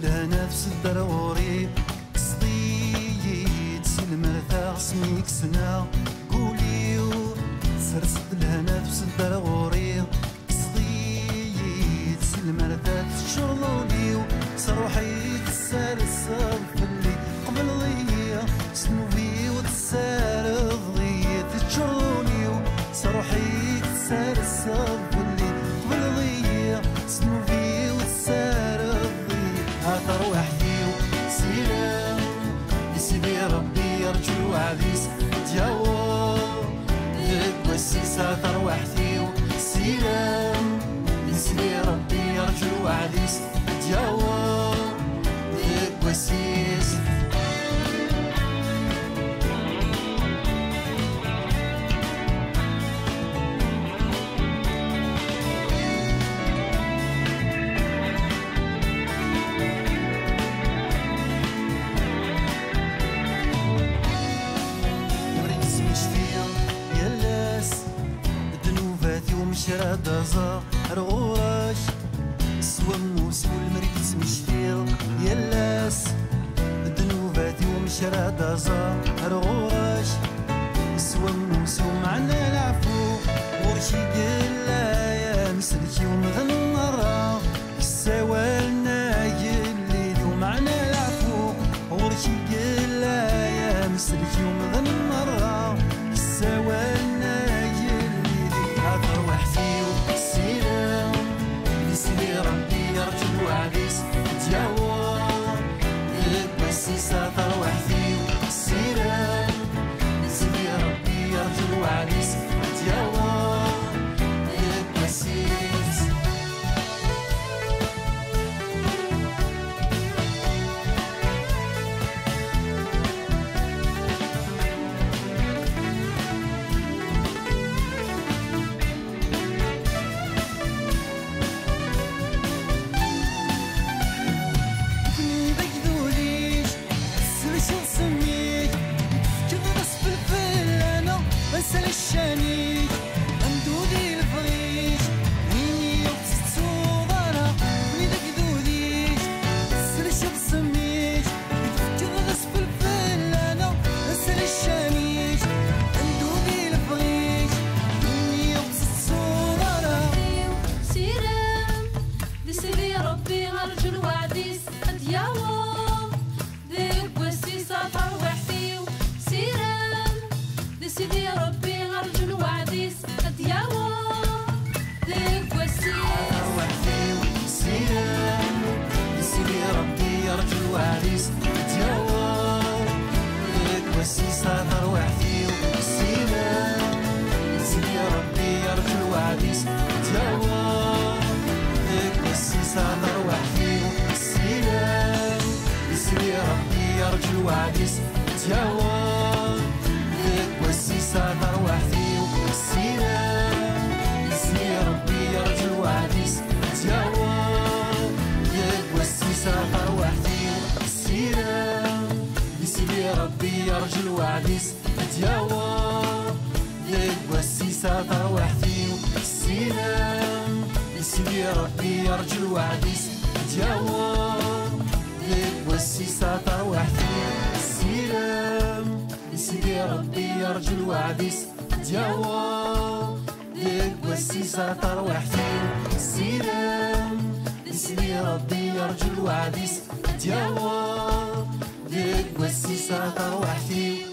لها نفس الضروري قصدي المرتاح سميك سنا قوليو سرسد لها نفس الضروري قصدي المرتاح شغلوليو صروحي تسال الصفلي قبل ضيا سنوبي وتسال ضيا تشغلوليو صروحي تسال الصفلي قبل ضيا سنوبي وتسال ضيا تروح فيو سيرام يسيدي ربي يرجو عبيس تجاوب ذك والسيسة تروح فيو سيرام يسيدي ربي يرجو عبيس تجاوب ذك والسيس شراد زهر غوراش سوموس والمريك سمشتيل يلاس دنوباتي ومشراد زهر غوراش سوموس ومعنا العفو ورشي قلا يا مسلكي ومغن مرة السوالنا الليل ومعنا العفو ورشي قلا يا مسلكي ومغن مرة السوالنا تروح فيو السلام يسلي ربي يرجو عريس تجاوب ذك والسيسة تروح فيو السلام يسلي ربي يرجو عريس تجاوب ذك والسيس الشانيك أندودي الفريش ويني يوكس تصوبانا وليدك ذوديش سلشة بسميش يتفكر غصب الفلانة أسل الشانيك أندودي الفريش ويني يوكس تصوبانا سيرام دي سيدي ربي غرج الوعديس أدياوم ديك والسيسة تروح فيو سيرام دي سيدي ربي رجل وعديس أدياوه ذيك والسيس تروح فيو سيرام يسيدي ربي يرجو وعديس أدياوه ذيك والسيسة تروح فيو سيرام يسيدي ربي يرجو وعديس أدياوه ذيك والسيسة تروح فيو سيرام يسيدي ربي يرجو وعديس أدياوه والسيسة تروح فيو السلام يسني ربي يرجو عديس تجاوب ذك والسيسة تروح فيو السلام يسني ربي يرجو عديس تجاوب ذك والسيسة تروح فيو السلام يسني ربي يرجو عديس تجاوب ذك والسيسة تروح فيو السلام يسيدي ربي يرجو الوعديس تجاوب ذك والسيسة تروح فيو السلام يسيدي ربي يرجو الوعديس تجاوب ذك والسيسة تروح فيو